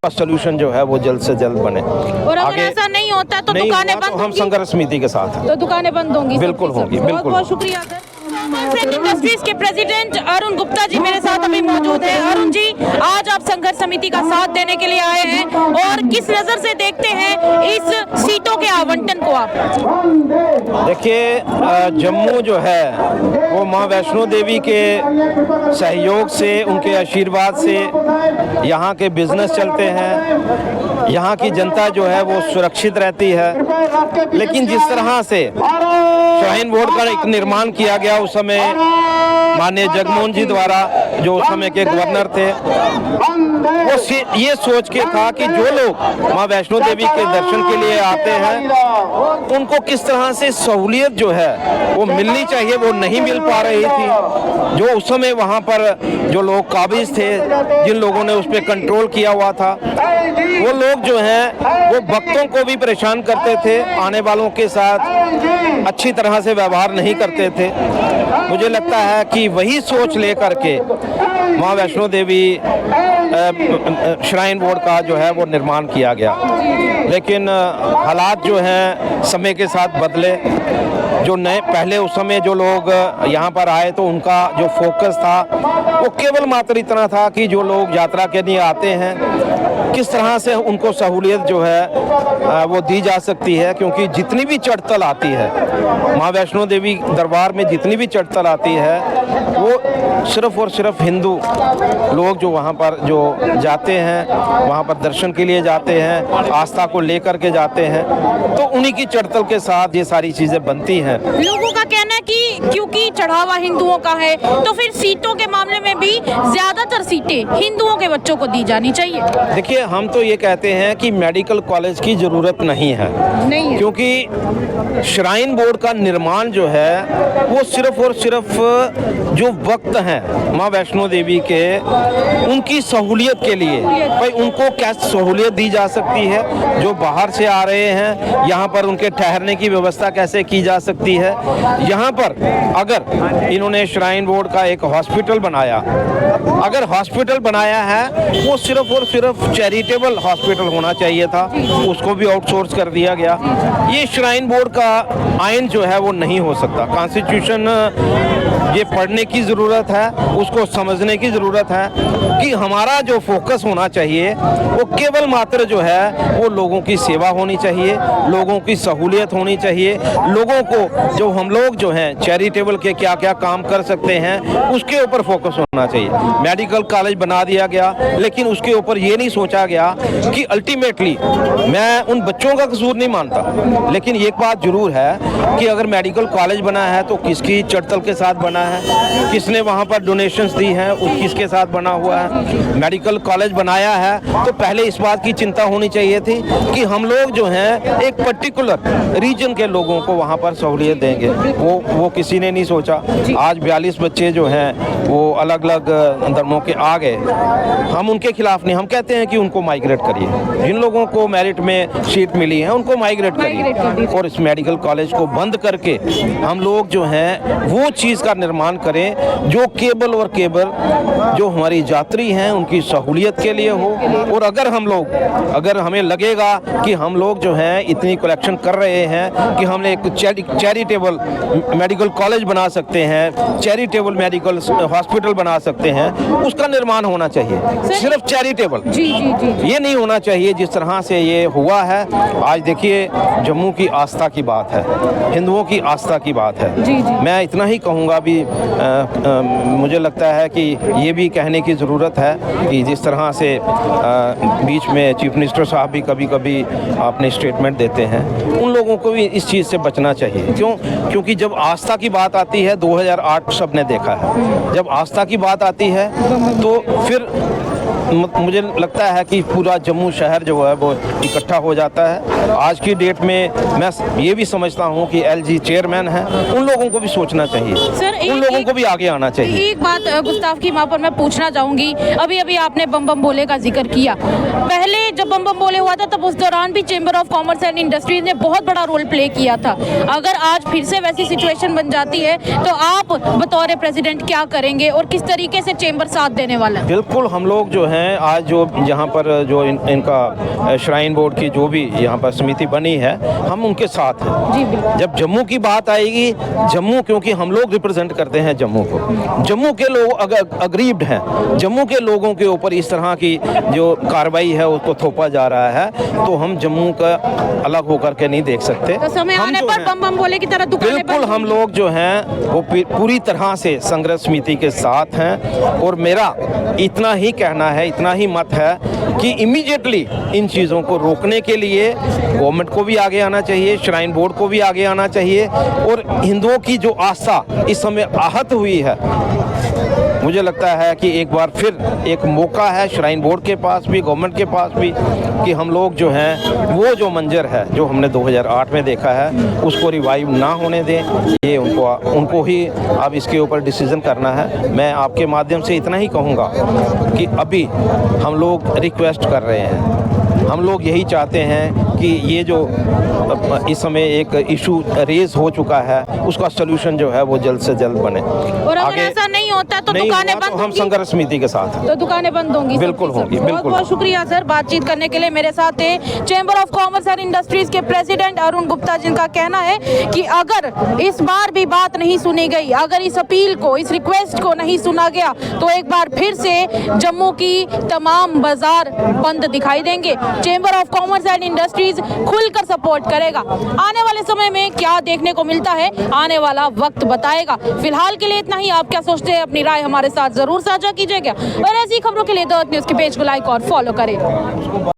इसका सोल्यूशन जो है वो जल्द से जल्द बने। और अगर ऐसा नहीं होता तो दुकानें बंद होंगी? हम संघर्ष समिति के साथ हैं। तो दुकानें बंद होंगी? बिल्कुल होंगी, बहुत बिल्कुल। बहुत शुक्रिया सर। इंडस्ट्रीज के प्रेसिडेंट अरुण गुप्ता जी मेरे साथ अभी मौजूद हैं। अरुण जी, आज आप संघर्ष समिति का साथ देने के लिए आए हैं और किस नजर से देखते हैं इस सीटों के आवंटन को आप? देखिए, जम्मू जो है वो माँ वैष्णो देवी के सहयोग से, उनके आशीर्वाद से यहाँ के बिजनेस चलते हैं, यहाँ की जनता जो है वो सुरक्षित रहती है। लेकिन जिस तरह से श्राइन बोर्ड का एक निर्माण किया गया उस समय माननीय जगमोहन जी द्वारा, जो उस समय के गवर्नर थे, वो ये सोच के था कि जो लोग माँ वैष्णो देवी के दर्शन के लिए आते हैं उनको किस तरह से सहूलियत जो है वो मिलनी चाहिए, वो नहीं मिल पा रही थी। जो उस समय वहाँ पर जो लोग काबिज थे, जिन लोगों ने उस पर कंट्रोल किया हुआ था, वो लोग जो हैं वो भक्तों को भी परेशान करते थे, आने वालों के साथ अच्छी तरह से व्यवहार नहीं करते थे। मुझे लगता है कि वही सोच लेकर के माँ वैष्णो देवी श्राइन बोर्ड का जो है वो निर्माण किया गया। लेकिन हालात जो हैं समय के साथ बदले। जो नए पहले उस समय जो लोग यहाँ पर आए तो उनका जो फोकस था वो केवल मात्र इतना था कि जो लोग यात्रा के लिए आते हैं किस तरह से उनको सहूलियत जो है वो दी जा सकती है। क्योंकि जितनी भी चढ़तल आती है माँ वैष्णो देवी दरबार में, जितनी भी चढ़तल आती है वो सिर्फ और सिर्फ हिंदू लोग जो वहाँ पर जो जाते हैं, वहाँ पर दर्शन के लिए जाते हैं, आस्था को लेकर के जाते हैं, तो उन्हीं की चढ़तल के साथ ये सारी चीज़ें बनती हैं। लोगों का कहना है कि क्योंकि चढ़ावा हिंदुओं का है तो फिर सीटों के मामले में भी ज्यादातर सीटें हिंदुओं के बच्चों को दी जानी चाहिए। देखिए, हम तो ये कहते हैं कि मेडिकल कॉलेज की ज़रूरत नहीं है, क्योंकि श्राइन बोर्ड का निर्माण जो है वो सिर्फ और सिर्फ जो भक्त हैं माँ वैष्णो देवी के, उनकी सहूलियत के लिए। भाई उनको क्या सहूलियत दी जा सकती है? जो बाहर से आ रहे हैं यहाँ पर उनके ठहरने की व्यवस्था कैसे की जा सकती है? यहाँ पर अगर इन्होंने श्राइन बोर्ड का एक हॉस्पिटल बनाया, अगर हॉस्पिटल बनाया है वो सिर्फ और सिर्फ चैरिटेबल हॉस्पिटल होना चाहिए था, उसको भी आउटसोर्स कर दिया गया। ये श्राइन बोर्ड का आइन जो है वो नहीं हो सकता। कॉन्स्टिट्यूशन ये पढ़ने की ज़रूरत है, उसको समझने की ज़रूरत है कि हमारा जो फोकस होना चाहिए वो केवल मात्र जो है वो लोगों की सेवा होनी चाहिए, लोगों की सहूलियत होनी चाहिए। लोगों को जो हम लोग जो हैं चैरिटेबल के क्या क्या काम कर सकते हैं उसके ऊपर फोकस होना चाहिए। मेडिकल कॉलेज बना दिया गया, लेकिन उसके ऊपर ये नहीं सोचा गया कि अल्टीमेटली, मैं उन बच्चों का कसूर नहीं मानता, लेकिन एक बात जरूर है कि अगर मेडिकल कॉलेज बना है तो किसकी चढ़तल के साथ बना है, किसने वहाँ पर डोनेशंस दी हैं, किसके साथ बना हुआ है। मेडिकल कॉलेज बनाया है तो पहले इस बात की चिंता होनी चाहिए थी कि हम लोग जो हैं एक पर्टिकुलर रीजन के लोगों को वहाँ पर सहूलियत देंगे। वो किसी ने नहीं सोचा। आज 42 बच्चे जो हैं वो अलग अलग धर्मों के आ गए। हम उनके खिलाफ नहीं, हम कहते हैं कि उनको माइग्रेट करिए। जिन लोगों को मेरिट में सीट मिली है उनको माइग्रेट करिए, और इस मेडिकल कॉलेज को बंद करके हम लोग जो हैं वो चीज़ का निर्माण करें जो केवल और केवल जो हमारी यात्री हैं उनकी सहूलियत के लिए हो। और अगर हमें लगेगा कि हम लोग जो हैं इतनी कलेक्शन कर रहे हैं कि हमने एक चैरिटेबल मेडिकल कॉलेज बना सकते हैं, चैरिटेबल मेडिकल हॉस्पिटल बना सकते हैं, उसका निर्माण होना चाहिए। सिर्फ चैरिटेबल ये नहीं होना चाहिए जिस तरह से ये हुआ है। आज देखिए, जम्मू की आस्था की बात है, हिंदुओं की आस्था की बात है। मैं इतना ही कहूँगा भी, मुझे लगता है कि ये भी कहने की ज़रूरत है कि जिस तरह से बीच में चीफ मिनिस्टर साहब भी कभी कभी अपने स्टेटमेंट देते हैं, उन लोगों को भी इस चीज़ से बचना चाहिए। क्योंकि जब आस्था की बात आती है, 2008 सबने देखा है, जब आस्था की बात आती है तो फिर मुझे लगता है कि पूरा जम्मू शहर जो है वो इकट्ठा हो जाता है। आज की डेट में मैं ये भी समझता हूँ कि एलजी चेयरमैन हैं, उन लोगों को भी सोचना चाहिए सर, उन लोगों को भी आगे आना चाहिए। एक बात गुस्ताफ की माँ पर मैं पूछना चाहूँगी, अभी आपने बम बम बोले का जिक्र किया। पहले जब बम बम बोले हुआ था तब उस दौरान भी chamber of commerce and industries ने बहुत बड़ा रोल प्ले किया था। अगर आज फिर से वैसी सिचुएशन बन जाती है तो आप बतौर प्रेसिडेंट क्या करेंगे और किस तरीके से चेंबर साथ देने वाला है? बिल्कुल, हम लोग जो है हैं आज जो यहाँ पर जो इनका श्राइन बोर्ड की जो भी यहाँ पर समिति बनी है, हम उनके साथ हैं। जी बिल्कुल। जब जम्मू की बात आएगी, जम्मू क्योंकि हम लोग रिप्रेजेंट करते हैं जम्मू को, जम्मू के लोग अगर अग्रीव्ड हैं, जम्मू के लोगों के ऊपर इस तरह की जो कार्रवाई है उसको थोपा जा रहा है, तो हम जम्मू का अलग होकर के नहीं देख सकते। तो समय आने पर बम बम बोले की तरह दुकानें बिल्कुल हम लोग जो हैं वो पूरी तरह से संघर्ष समिति के साथ हैं, और मेरा इतना ही कहना है, इतना ही मत है कि इमीडिएटली इन चीज़ों को रोकने के लिए गवर्नमेंट को भी आगे आना चाहिए, श्राइन बोर्ड को भी आगे आना चाहिए, और हिंदुओं की जो आस्था इस समय आहत हुई है, मुझे लगता है कि एक बार फिर एक मौका है श्राइन बोर्ड के पास भी, गवर्नमेंट के पास भी, कि हम लोग जो हैं वो जो मंजर है जो हमने 2008 में देखा है उसको रिवाइव ना होने दें। ये उनको ही अब इसके ऊपर डिसीजन करना है। मैं आपके माध्यम से इतना ही कहूँगा कि अभी हम लोग रिक्वेस्ट कर रहे हैं, हम लोग यही चाहते हैं कि ये जो इस समय एक इशू रेज हो चुका है उसका सलूशन जो है वो जल्द से जल्द बने। और अगर ऐसा नहीं होता तो दुकानें बंद होंगी, हम संघर्ष समिति के साथ हैं, तो दुकानें बंद होंगी। बिल्कुल होंगी। बहुत बहुत शुक्रिया सर बातचीत करने के लिए। मेरे साथ थे chamber of commerce and industries के प्रेसिडेंट अरुण गुप्ता, जिनका कहना है कि अगर इस बार भी बात नहीं सुनी गई, अगर इस अपील को, इस रिक्वेस्ट को नहीं सुना गया, तो एक बार फिर से जम्मू की तमाम बाजार बंद दिखाई देंगे। Chamber of commerce and industries खुलकर सपोर्ट करेगा। आने वाले समय में क्या देखने को मिलता है, आने वाला वक्त बताएगा। फिलहाल के लिए इतना ही। आप क्या सोचते हैं, अपनी राय हमारे साथ जरूर साझा कीजिएगा, और ऐसी खबरों के लिए द अर्थ न्यूज़ के पेज को लाइक और फॉलो करें।